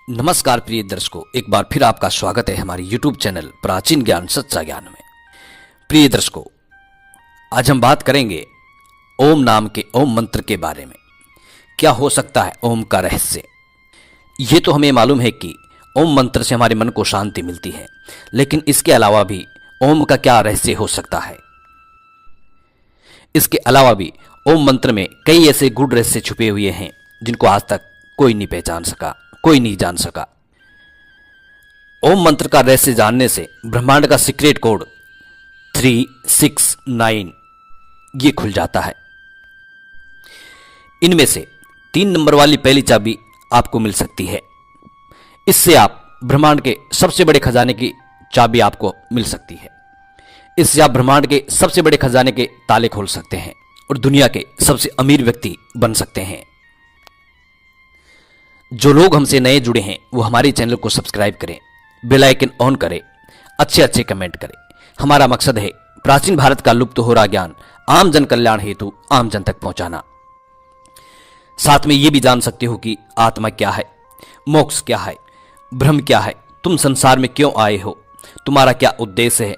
नमस्कार प्रिय दर्शकों, एक बार फिर आपका स्वागत है हमारे YouTube चैनल प्राचीन ज्ञान सच्चा ज्ञान में। प्रिय दर्शकों, आज हम बात करेंगे ओम नाम के ओम मंत्र के बारे में। क्या हो सकता है ओम का रहस्य? ये तो हमें मालूम है कि ओम मंत्र से हमारे मन को शांति मिलती है, लेकिन इसके अलावा भी ओम का क्या रहस्य हो सकता है? इसके अलावा भी ओम मंत्र में कई ऐसे गूढ़ रहस्य छुपे हुए हैं जिनको आज तक कोई नहीं पहचान सका, कोई नहीं जान सका। ओम मंत्र का रहस्य जानने से ब्रह्मांड का सीक्रेट कोड 369 ये खुल जाता है। इनमें से 3 नंबर वाली पहली चाबी आपको मिल सकती है। इससे आप ब्रह्मांड के सबसे बड़े खजाने की चाबी आपको मिल सकती है। इससे आप ब्रह्मांड के सबसे बड़े खजाने के ताले खोल सकते हैं और दुनिया के सबसे अमीर व्यक्ति बन सकते हैं। जो लोग हमसे नए जुड़े हैं वो हमारे चैनल को सब्सक्राइब करें, बेल आइकन ऑन करें, अच्छे कमेंट करें। हमारा मकसद है प्राचीन भारत का लुप्त हो रहा ज्ञान आम जन कल्याण हेतु आम जन तक पहुंचाना। साथ में ये भी जान सकते हो कि आत्मा क्या है, मोक्ष क्या है, ब्रह्म क्या है, तुम संसार में क्यों आए हो, तुम्हारा क्या उद्देश्य है।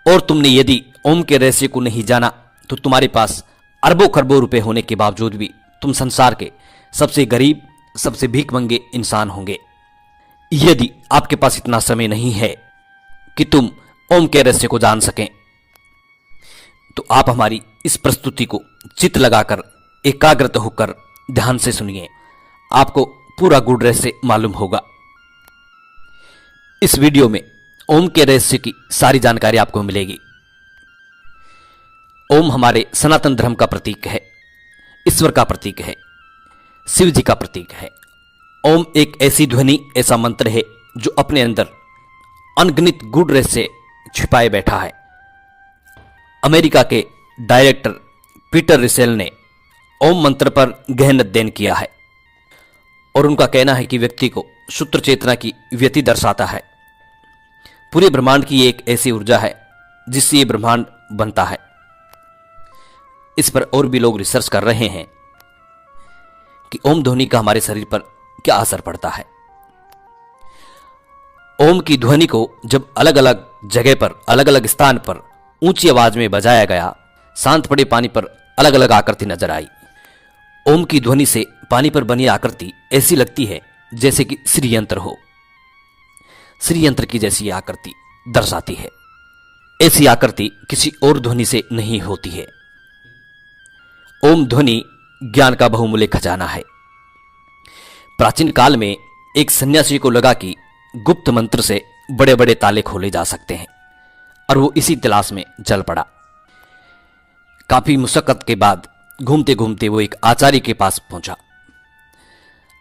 और तुमने यदि ओम के रहस्य को नहीं जाना तो तुम्हारे पास अरबों खरबों रुपए होने के बावजूद भी तुम संसार के सबसे गरीब, सबसे भीखमंगे इंसान होंगे। यदि आपके पास इतना समय नहीं है कि तुम ओम के रहस्य को जान सकें, तो आप हमारी इस प्रस्तुति को चित्त लगाकर एकाग्रत होकर ध्यान से सुनिए। आपको पूरा गूढ़ रहस्य मालूम होगा। इस वीडियो में ओम के रहस्य की सारी जानकारी आपको मिलेगी। ओम हमारे सनातन धर्म का प्रतीक है, ईश्वर का प्रतीक है, शिव जी का प्रतीक है। ओम एक ऐसी ध्वनि, ऐसा मंत्र है जो अपने अंदर अनगिनत गूढ़ रहस्य छिपाए बैठा है। अमेरिका के डायरेक्टर पीटर रिसेल ने ओम मंत्र पर गहन अध्ययन किया है और उनका कहना है कि व्यक्ति को शुद्ध चेतना की व्यति दर्शाता है। पूरे ब्रह्मांड की एक ऐसी ऊर्जा है जिससे ये ब्रह्मांड बनता है। इस पर और भी लोग रिसर्च कर रहे हैं कि ओम ध्वनि का हमारे शरीर पर क्या असर पड़ता है। ओम की ध्वनि को जब अलग अलग जगह पर, अलग अलग स्थान पर ऊंची आवाज में बजाया गया, शांत पड़े पानी पर अलग अलग आकृति नजर आई। ओम की ध्वनि से पानी पर बनी आकृति ऐसी लगती है जैसे कि श्रीयंत्र हो। श्रीयंत्र की जैसी आकृति दर्शाती है। ऐसी आकृति किसी और ध्वनि से नहीं होती है। ओम ध्वनि ज्ञान का बहुमूल्य खजाना है। प्राचीन काल में एक सन्यासी को लगा कि गुप्त मंत्र से बड़े बड़े ताले खोले जा सकते हैं और वो इसी तलाश में चल पड़ा। काफी मुशक्कत के बाद घूमते घूमते वो एक आचार्य के पास पहुंचा।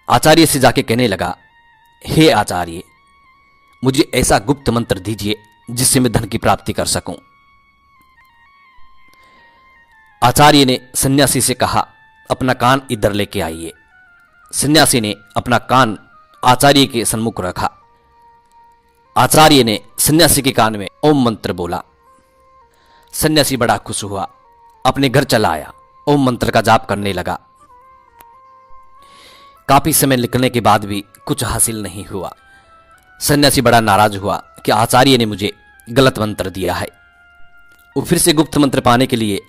आचार्य से जाके कहने लगा, हे आचार्य, मुझे ऐसा गुप्त मंत्र दीजिए जिससे मैं धन की प्राप्ति कर सकूं। आचार्य ने सन्यासी से कहा, अपना कान इधर लेके आइए। सन्यासी ने अपना कान आचार्य के सन्मुख रखा। आचार्य ने सन्यासी के कान में ओम मंत्र बोला। सन्यासी बड़ा खुश हुआ, अपने घर चला आया, ओम मंत्र का जाप करने लगा। काफी समय निकलने के बाद भी कुछ हासिल नहीं हुआ। सन्यासी बड़ा नाराज हुआ कि आचार्य ने मुझे गलत मंत्र दिया है। वो फिर से गुप्त मंत्र पाने के लिए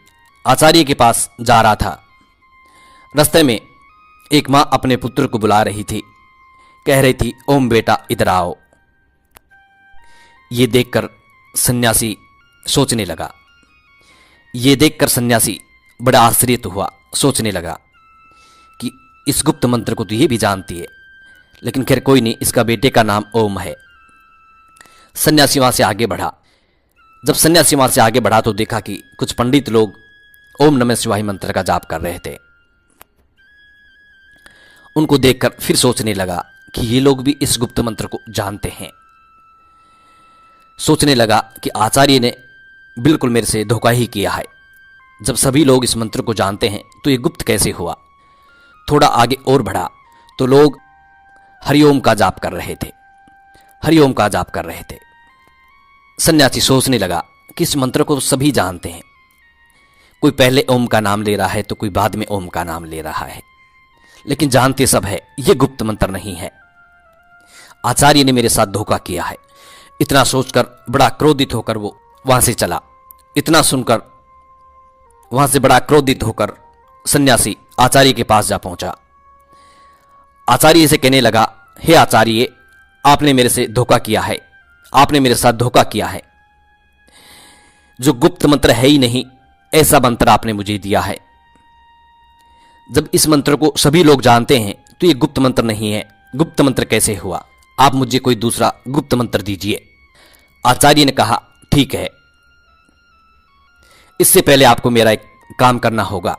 आचार्य के पास जा रहा था। रास्ते में एक मां अपने पुत्र को बुला रही थी, कह रही थी, ओम बेटा इधर आओ। ये देखकर सन्यासी सोचने लगा। ये देखकर सन्यासी बड़ा आश्चर्यित हुआ, सोचने लगा कि इस गुप्त मंत्र को तो ये भी जानती है, लेकिन खैर कोई नहीं, इसका बेटे का नाम ओम है। सन्यासी वहां से आगे बढ़ा। जब सन्यासी वहां से आगे बढ़ा तो देखा कि कुछ पंडित लोग ओम नमः शिवाय मंत्र का जाप कर रहे थे। उनको देखकर फिर सोचने लगा कि ये लोग भी इस गुप्त मंत्र को जानते हैं। सोचने लगा कि आचार्य ने बिल्कुल मेरे से धोखा ही किया है। जब सभी लोग इस मंत्र को जानते हैं तो ये गुप्त कैसे हुआ। थोड़ा आगे और बढ़ा तो लोग हरिओम का जाप कर रहे थे, हरिओम का जाप कर रहे थे। सन्यासी सोचने लगा कि इस मंत्र को सभी जानते हैं। कोई पहले ओम का नाम ले रहा है तो कोई बाद में ओम का नाम ले रहा है, लेकिन जानते सब है ये गुप्त मंत्र नहीं है। आचार्य ने मेरे साथ धोखा किया है। इतना सोचकर बड़ा क्रोधित होकर वो वहां से चला। इतना सुनकर वहां से बड़ा क्रोधित होकर सन्यासी आचार्य के पास जा पहुंचा। आचार्य से कहने लगा, हे आचार्य, आपने मेरे से धोखा किया है, आपने मेरे साथ धोखा किया है। जो गुप्त मंत्र है ही नहीं ऐसा मंत्र आपने मुझे दिया है। जब इस मंत्र को सभी लोग जानते हैं तो ये गुप्त मंत्र नहीं है, गुप्त मंत्र कैसे हुआ? आप मुझे कोई दूसरा गुप्त मंत्र दीजिए। आचार्य ने कहा, ठीक है, इससे पहले आपको मेरा एक काम करना होगा।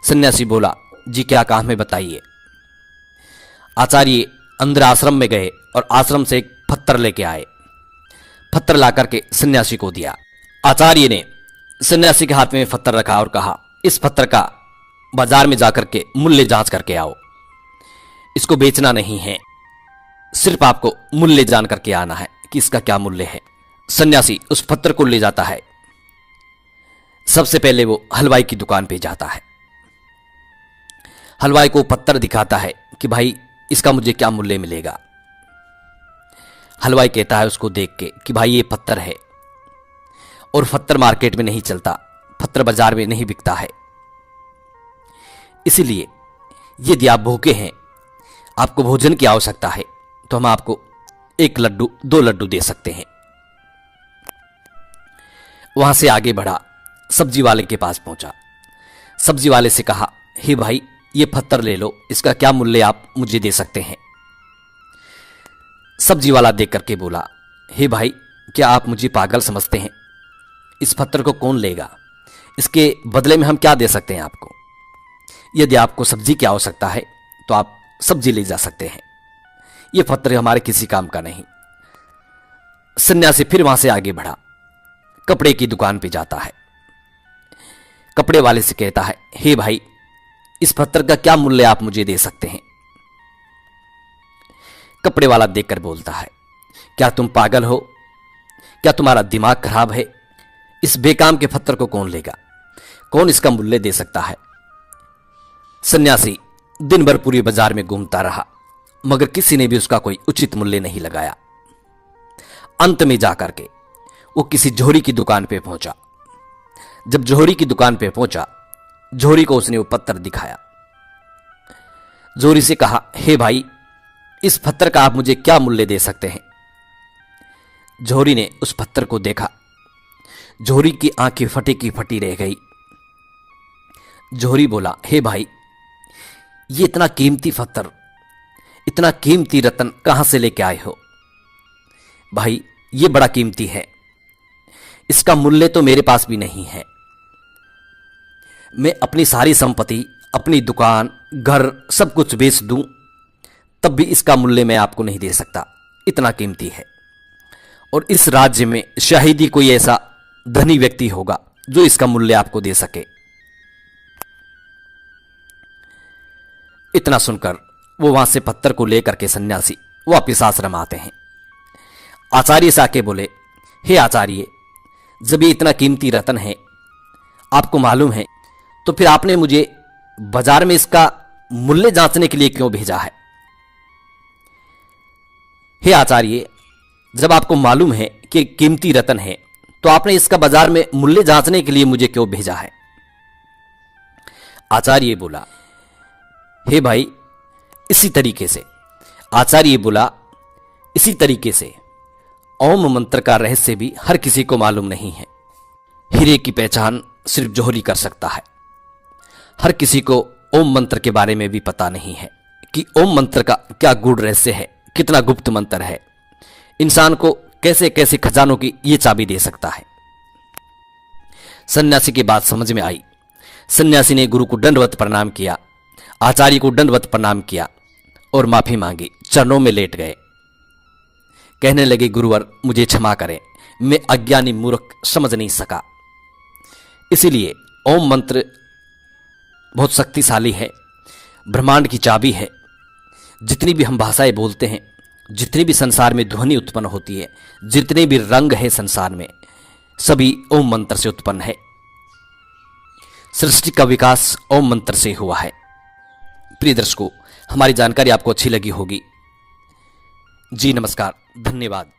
सन्यासी बोला, जी क्या काम है बताइए। आचार्य अंदर आश्रम में गए और आश्रम से एक पत्थर लेके आए। पत्थर ला करके सन्यासी को दिया। आचार्य ने सन्यासी के हाथ में पत्थर रखा और कहा, इस पत्थर का बाजार में जाकर के मूल्य जांच करके आओ। इसको बेचना नहीं है, सिर्फ आपको मूल्य जान करके आना है कि इसका क्या मूल्य है। सन्यासी उस पत्थर को ले जाता है। सबसे पहले वो हलवाई की दुकान पे जाता है। हलवाई को पत्थर दिखाता है कि भाई इसका मुझे क्या मूल्य मिलेगा। हलवाई कहता है उसको देख के कि भाई ये पत्थर है और पत्थर मार्केट में नहीं चलता, पत्थर बाजार में नहीं बिकता है, इसीलिए यदि आप भूखे हैं, आपको भोजन की आवश्यकता है, तो हम आपको 1 लड्डू 2 लड्डू दे सकते हैं। वहां से आगे बढ़ा, सब्जी वाले के पास पहुंचा। सब्जी वाले से कहा, हे भाई ये पत्थर ले लो, इसका क्या मूल्य आप मुझे दे सकते हैं? सब्जी वाला देख करके बोला, हे भाई क्या आप मुझे पागल समझते हैं? इस पत्थर को कौन लेगा? इसके बदले में हम क्या दे सकते हैं आपको? यदि आपको सब्जी की आवश्यकता है तो आप सब्जी ले जा सकते हैं, ये पत्थर हमारे किसी काम का नहीं। सन्यासी फिर वहां से आगे बढ़ा, कपड़े की दुकान पे जाता है। कपड़े वाले से कहता है, हे भाई इस पत्थर का क्या मूल्य आप मुझे दे सकते हैं? कपड़े वाला देखकर बोलता है, क्या तुम पागल हो? क्या तुम्हारा दिमाग खराब है? इस बेकाम के पत्थर को कौन लेगा? कौन इसका मूल्य दे सकता है? सन्यासी दिन भर पूरी बाजार में घूमता रहा, मगर किसी ने भी उसका कोई उचित मूल्य नहीं लगाया। अंत में जाकर के वो किसी जोहरी की दुकान पे पहुंचा। जब जोहरी की दुकान पे पहुंचा, जोहरी को उसने वो पत्थर दिखाया। जोहरी से कहा, हे भाई इस पत्थर का आप मुझे क्या मूल्य दे सकते हैं? जोहरी ने उस पत्थर को देखा। जोहरी की आंखें फटी की फटी रह गई। जोहरी बोला, हे भाई ये इतना कीमती पत्थर, इतना कीमती रत्न कहां से लेके आए हो? भाई ये बड़ा कीमती है, इसका मूल्य तो मेरे पास भी नहीं है। मैं अपनी सारी संपत्ति, अपनी दुकान, घर सब कुछ बेच दूं तब भी इसका मूल्य मैं आपको नहीं दे सकता, इतना कीमती है। और इस राज्य में शायद ही कोई ऐसा धनी व्यक्ति होगा जो इसका मूल्य आपको दे सके। इतना सुनकर वो वहां से पत्थर को लेकर के सन्यासी वापिस आश्रम आते हैं। आचार्य से आके बोले, हे आचार्य जब ये इतना कीमती रत्न है आपको मालूम है, तो फिर आपने मुझे बाजार में इसका मूल्य जांचने के लिए क्यों भेजा है? हे आचार्य जब आपको मालूम है कि कीमती रत्न है तो आपने इसका बाजार में मूल्य जांचने के लिए मुझे क्यों भेजा है? आचार्य बोला, हे भाई इसी तरीके से, आचार्य बोला, इसी तरीके से ओम मंत्र का रहस्य भी हर किसी को मालूम नहीं है। हीरे की पहचान सिर्फ जोहरी कर सकता है। हर किसी को ओम मंत्र के बारे में भी पता नहीं है कि ओम मंत्र का क्या गूढ़ रहस्य है, कितना गुप्त मंत्र है, इंसान को कैसे कैसे खजानों की ये चाबी दे सकता है। सन्यासी की बात समझ में आई। सन्यासी ने गुरु को दंडवत प्रणाम किया, आचार्य को दंडवत प्रणाम किया और माफी मांगी, चरणों में लेट गए। कहने लगे, गुरुवर मुझे क्षमा करें, मैं अज्ञानी मूर्ख समझ नहीं सका। इसीलिए ओम मंत्र बहुत शक्तिशाली है, ब्रह्मांड की चाबी है। जितनी भी हम भाषाएं बोलते हैं, जितनी भी संसार में ध्वनि उत्पन्न होती है, जितने भी रंग है संसार में, सभी ओम मंत्र से उत्पन्न है। सृष्टि का विकास ओम मंत्र से हुआ है। प्रिय दर्शकों, हमारी जानकारी आपको अच्छी लगी होगी जी नमस्कार, धन्यवाद।